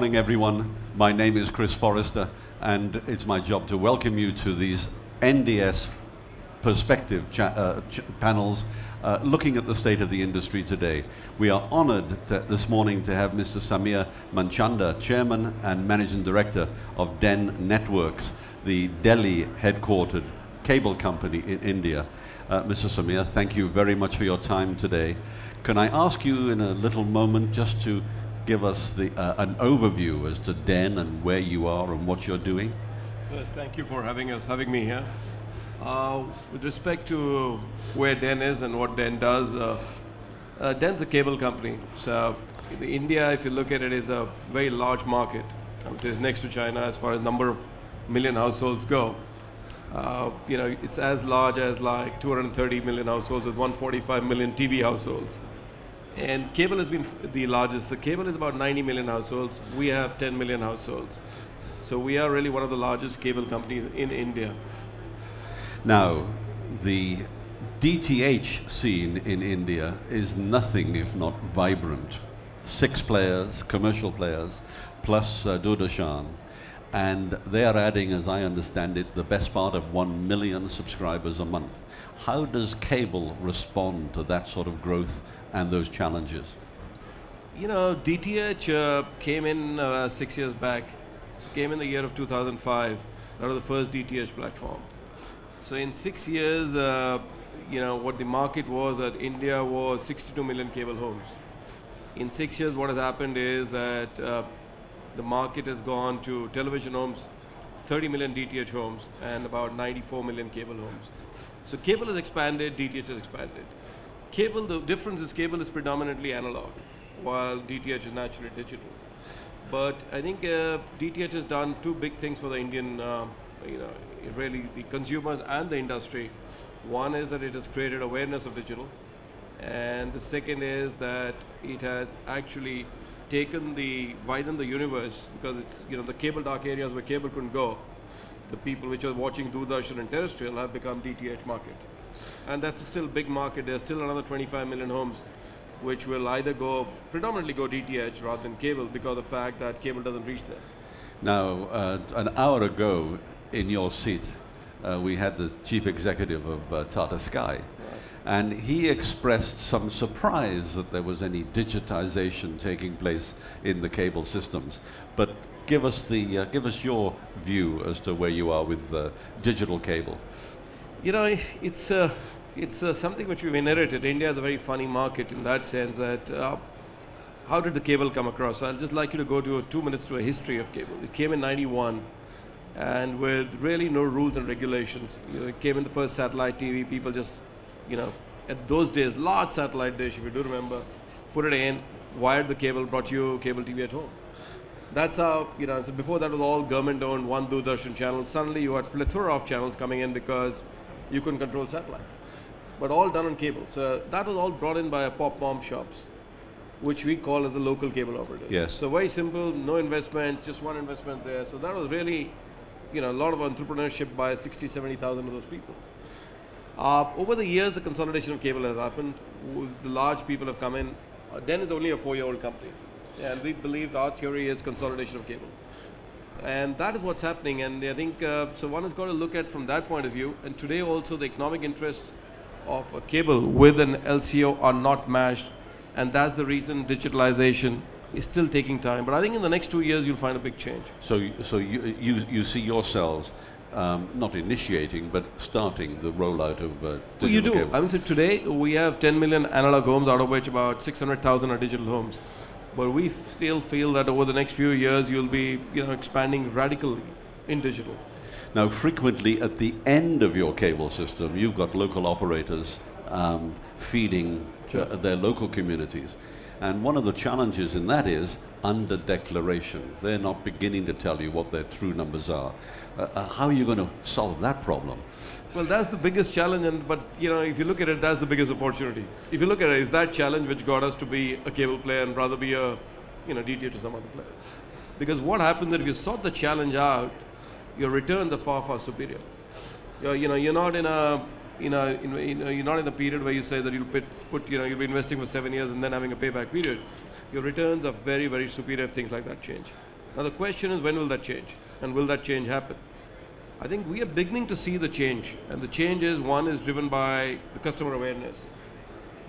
morning, everyone. My name is Chris Forrester, and it's my job to welcome you to these NDS perspective panels looking at the state of the industry today. We are honored this morning to have Mr. Samir Manchanda, Chairman and Managing Director of DEN Networks, the Delhi headquartered cable company in India. Mr. Samir, thank you very much for your time today. Can I ask you in a little moment just to give us an overview as to DEN and where you are and what you're doing? First, thank you for having me here. With respect to where DEN is and what DEN does, DEN's a cable company. So India, if you look at it, is a very large market. I would say it's next to China as far as number of million households go. It's as large as like 230 million households with 145 million TV households. And cable has been the largest. So cable is about 90 million households. We have 10 million households. So we are really one of the largest cable companies in India. Now, the DTH scene in India is nothing if not vibrant. 6 players, commercial players, plus Doordarshan. And they are adding, as I understand it, the best part of 1 million subscribers a month. How does cable respond to that sort of growth and those challenges? You know, DTH came in 6 years back. It came in the year of 2005. That was the first DTH platform. So in 6 years, what the market was that India was 62 million cable homes. In 6 years, what has happened is that the market has gone to television homes, 30 million DTH homes, and about 94 million cable homes. So cable has expanded, DTH has expanded. Cable, the difference is cable is predominantly analog, while DTH is naturally digital. But I think DTH has done 2 big things for the Indian, really the consumers and the industry. One is that it has created awareness of digital, and the second is that it has actually widened the universe, because it's, the cable dark areas where cable couldn't go. The people which are watching Doordarshan and terrestrial have become DTH market. And that's still a big market. There's still another 25 million homes which will either predominantly go DTH rather than cable, because of the fact that cable doesn't reach them. Now, an hour ago in your seat, we had the chief executive of Tata Sky. Right. And he expressed some surprise that there was any digitization taking place in the cable systems. But give us your view as to where you are with digital cable. You know, it's something which we've inherited. India is a very funny market in that sense that how did the cable come across? I'll just like you to go to 2 minutes to a history of cable. It came in '91, and with really no rules and regulations. It came in the first satellite TV. People just, at those days, large satellite dish, if you do remember, put it in, wired the cable, brought you cable TV at home. That's how, so before that was all government-owned, one Doordarshan channel. Suddenly you had plethora of channels coming in because you couldn't control satellite. But all done on cable. So that was all brought in by pop-bomb shops, which we call as the local cable operators. Yes. So very simple, no investment, just one investment there. So that was really, a lot of entrepreneurship by 60, 70,000 of those people. Over the years, the consolidation of cable has happened. The large people have come in. DEN is only a 4-year-old company. And we believe our theory is consolidation of cable. And that is what's happening. And I think, so one has got to look at from that point of view. And today also the economic interests of a cable with an LCO are not matched. And that's the reason digitalization is still taking time. But I think in the next 2 years, you'll find a big change. So you see yourselves not initiating, but starting the rollout of digital You do. cable. I mean, so today we have 10 million analog homes, out of which about 600,000 are digital homes. But we still feel that over the next few years, you'll be expanding radically in digital. Now, frequently at the end of your cable system, you've got local operators feeding their local communities. And one of the challenges in that is under declaration. They're not beginning to tell you what their true numbers are. How are you going to solve that problem? Well, that's the biggest challenge, but if you look at it, that's the biggest opportunity. If you look at it, it's that challenge which got us to be a cable player and rather be a DTH to some other player. Because what happens is if you sort the challenge out, your returns are far, far superior. You're not in a you're not in a period where you say that you'll you'll be investing for 7 years and then having a payback period. Your returns are very, very superior if things like that change. Now the question is, when will that change? And will that change happen? I think we are beginning to see the change. And the change is, one is driven by the customer awareness.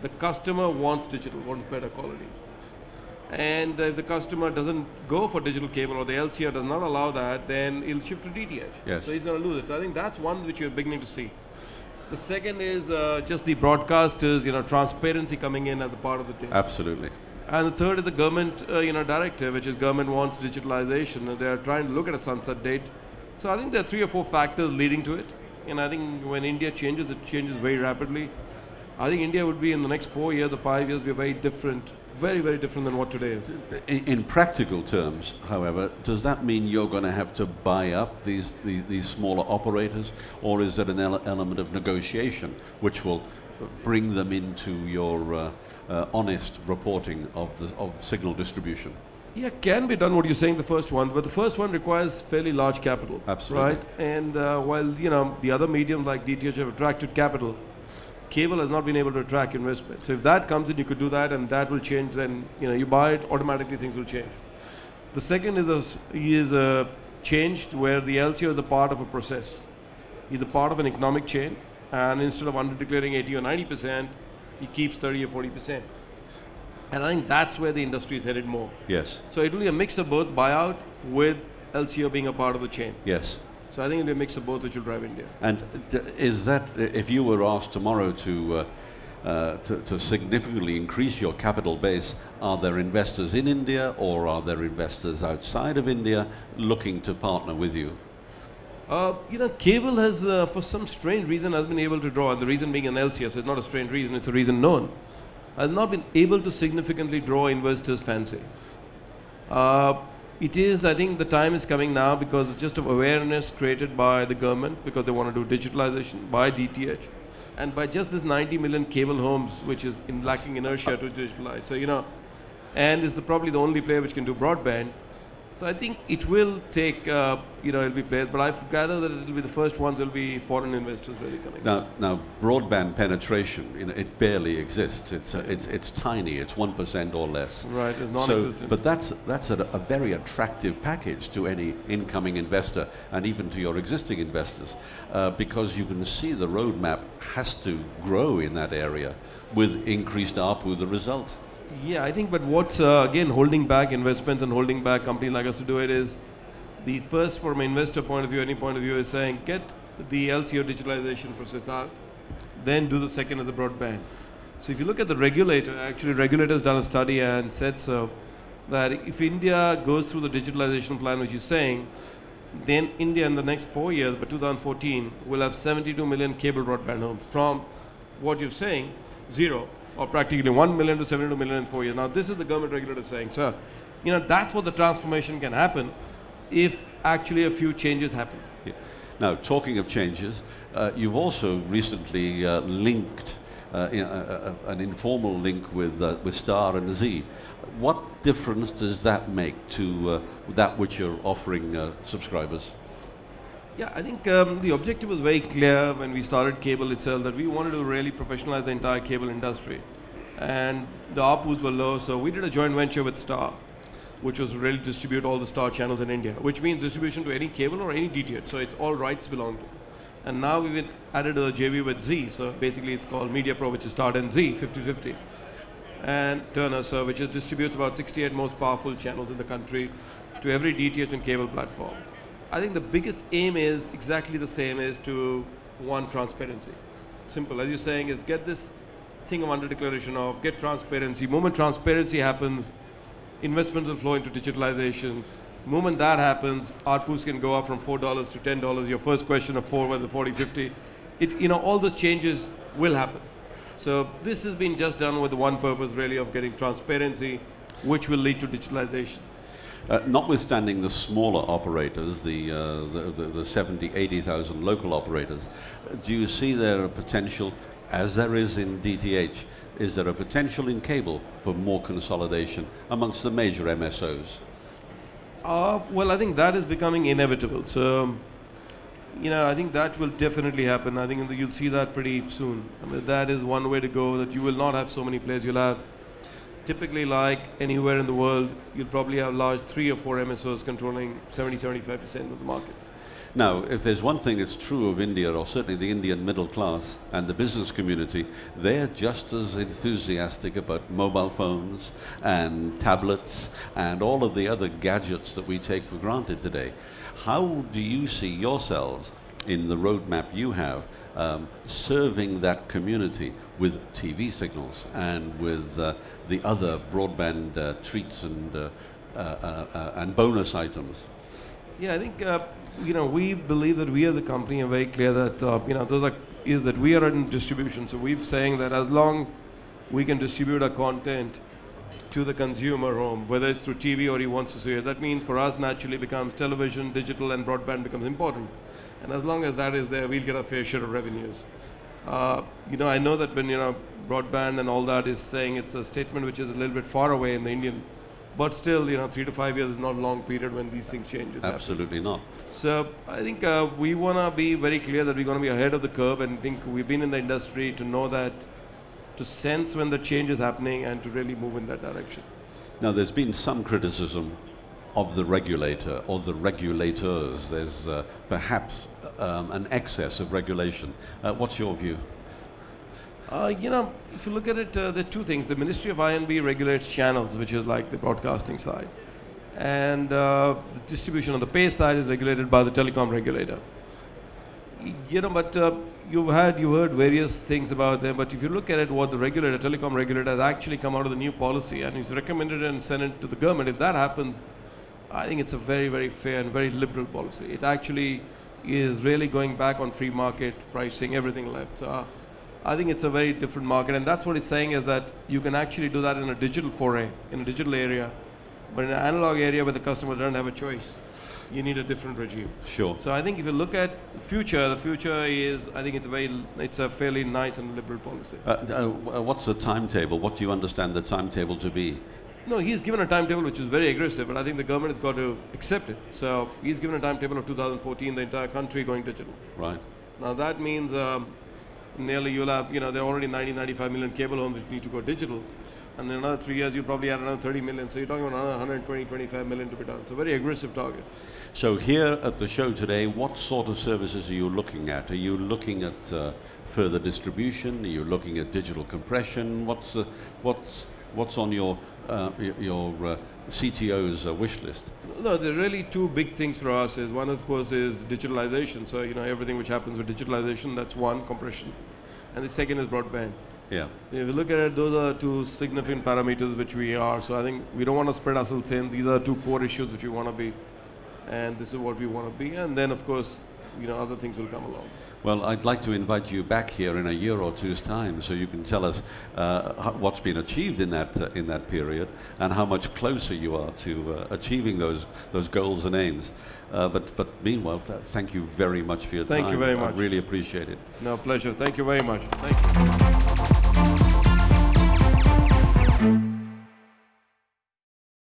The customer wants digital, wants better quality. And if the customer doesn't go for digital cable, or the LCR does not allow that, then he'll shift to DTH. Yes. So he's going to lose it. So I think that's one which you're beginning to see. The second is just the broadcasters, transparency coming in as a part of the thing. Absolutely. And the third is the government, directive, which is government wants digitalization, and they are trying to look at a sunset date. So I think there are 3 or 4 factors leading to it. And I think when India changes, it changes very rapidly. I think India would be, in the next 4 years or 5 years, be very different, very, very different than what today is. In practical terms, however, does that mean you're going to have to buy up these smaller operators, or is it an element of negotiation which will bring them into your honest reporting of signal distribution? Yeah, can be done what you're saying, the first one, but the first one requires fairly large capital. Absolutely. Right? And while the other mediums like DTH have attracted capital, cable has not been able to attract investment. So if that comes in, you could do that, and that will change. Then you buy it, automatically things will change. The second is a change where the LCO is a part of a process. He's a part of an economic chain, and instead of under-declaring 80 or 90%, he keeps 30 or 40%. And I think that's where the industry is headed more. Yes. So it will be a mix of both buyout with LCO being a part of the chain. Yes. So I think it'll be a mix of both which will drive India. And is that, if you were asked tomorrow to significantly increase your capital base, are there investors in India, or are there investors outside of India looking to partner with you? Cable has, for some strange reason, has been able to draw, and the reason being an LCO, so it's not a strange reason, it's a reason known, has not been able to significantly draw investors' fancy. It is, I think the time is coming now, because it's just of awareness created by the government, because they want to do digitalization by DTH, and by just this 90 million cable homes, which is lacking inertia to digitalize. So, and is probably the only player which can do broadband. So I think it will take, it'll be players, but I gather that it'll be the first ones will be foreign investors really coming. Now, broadband penetration, it barely exists. It's tiny. It's 1% or less. Right, it's non-existent. But that's a very attractive package to any incoming investor, and even to your existing investors, because you can see the roadmap has to grow in that area with increased ARPU, the result. Yeah, I think, but what's again holding back investments and holding back companies like us to do it is, the first, from an investor point of view, any point of view, is saying get the LCO digitalization process out, then do the second as a broadband. So if you look at the regulator, actually regulator's done a study and said so, that if India goes through the digitalization plan which you're saying, then India in the next 4 years, by 2014, will have 72 million cable broadband homes. From what you're saying, 0. Or practically 1 million to 72 million in 4 years. Now this is the government regulator saying, so, that's what the transformation can happen if actually a few changes happen. Yeah. Now, talking of changes, you've also recently linked, an informal link with Star and Z. What difference does that make to that which you're offering subscribers? Yeah, I think the objective was very clear when we started cable itself, that we wanted to really professionalize the entire cable industry. And the ARPUs were low, so we did a joint venture with Star, which was really distribute all the Star channels in India, which means distribution to any cable or any DTH, so it's all rights belong to. And now we've added a JV with Z, so basically it's called Media Pro, which is Star and Z, 50-50. And Turner, so which distributes about 68 most powerful channels in the country to every DTH and cable platform. I think the biggest aim is exactly the same, is to, one, transparency. Simple, as you're saying, is get this thing of under declaration of, get transparency. Moment transparency happens, investments will flow into digitalization. Moment that happens, ARPUs can go up from $4 to $10. Your first question of 4, whether 40, 50. All those changes will happen. So this has been just done with the one purpose really of getting transparency, which will lead to digitalization. Notwithstanding the smaller operators, the 70, 80,000 local operators, do you see there a potential, as there is in DTH, is there a potential in cable for more consolidation amongst the major MSOs? Well, I think that is becoming inevitable. So, I think that will definitely happen. I think you'll see that pretty soon. I mean, that is one way to go, that you will not have so many players. You'll have typically, like anywhere in the world, you'll probably have large 3 or 4 MSOs controlling 70-75% of the market. Now, if there's one thing that's true of India, or certainly the Indian middle class and the business community, they're just as enthusiastic about mobile phones and tablets and all of the other gadgets that we take for granted today. How do you see yourselves in the roadmap you have serving that community with TV signals and with the other broadband treats and bonus items? Yeah, I think we believe that we as a company are very clear that that we are in distribution. So we're saying that as long we can distribute our content to the consumer home, whether it's through TV or he wants to see it, that means for us naturally becomes television, digital, and broadband becomes important. And as long as that is there, we'll get a fair share of revenues. I know that when broadband and all that is saying it's a statement which is a little bit far away in the Indian. But still, 3 to 5 years is not a long period when these things change. Absolutely not. So I think we want to be very clear that we're going to be ahead of the curve, and I think we've been in the industry to know that, to sense when the change is happening and to really move in that direction. Now, there's been some criticism of the regulator or the regulators. There's perhaps an excess of regulation. What's your view? If you look at it, there are 2 things. The Ministry of I&B regulates channels, which is like the broadcasting side. And the distribution on the pay side is regulated by the telecom regulator. But you've heard various things about them. But if you look at it, what the telecom regulator has actually come out of the new policy, and he's recommended and sent it to the government. If that happens, I think it's a very, very fair and very liberal policy. It actually is really going back on free market pricing, everything left. I think it's a very different market, and that's what it's saying is that you can actually do that in a digital foray, in a digital area, but in an analog area where the customer doesn't have a choice, you need a different regime. Sure. So I think if you look at the future is, I think it's a fairly nice and liberal policy. What's the timetable? What do you understand the timetable to be? No, he's given a timetable which is very aggressive, but I think the government has got to accept it. So he's given a timetable of 2014, the entire country going digital. Right. Now that means nearly you'll have, there are already 95 million cable homes which need to go digital. And in another 3 years, you'll probably add another 30 million. So you're talking about another 125 million to be done. It's a very aggressive target. So here at the show today, what sort of services are you looking at? Are you looking at further distribution? Are you looking at digital compression? What's on your CTO's wish list? No, there are really 2 big things for us. One, of course, is digitalization. So everything which happens with digitalization, that's one, compression, and the second is broadband. Yeah. If you look at it, those are 2 significant parameters which we are. So I think we don't want to spread ourselves thin. These are 2 core issues which we want to be, and this is what we want to be. And then, of course, other things will come along. Well, I'd like to invite you back here in a year or 2's time, so you can tell us what's been achieved in that period and how much closer you are to achieving those goals and aims. But meanwhile, thank you very much for your time. Thank you very much. I really appreciate it. No, pleasure. Thank you very much. Thank you.